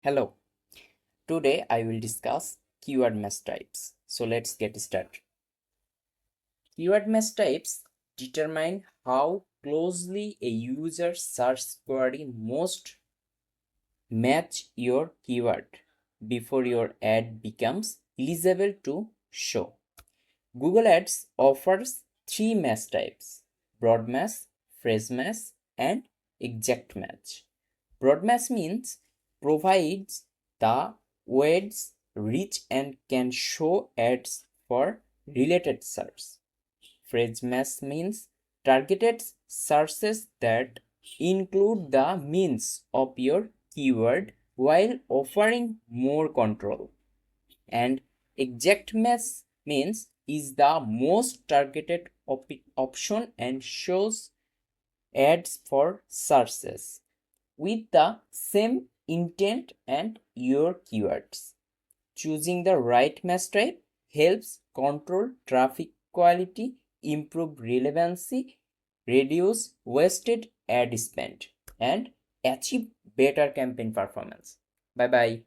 Hello, today I will discuss keyword mesh types. So let's get started. Keyword mesh types determine how closely a user search query most match your keyword before your ad becomes eligible to show. Google Ads offers three mesh types: broad mesh, phrase mesh, and exact match. Broad mesh means provides the words reach and can show ads for related search. Phrase mesh means targeted searches that include the means of your keyword while offering more control. And exact match means is the most targeted option and shows ads for searches with the same intent and your keywords. Choosing the right match type helps control traffic quality, improve relevancy, reduce wasted ad spend, and achieve better campaign performance. Bye bye.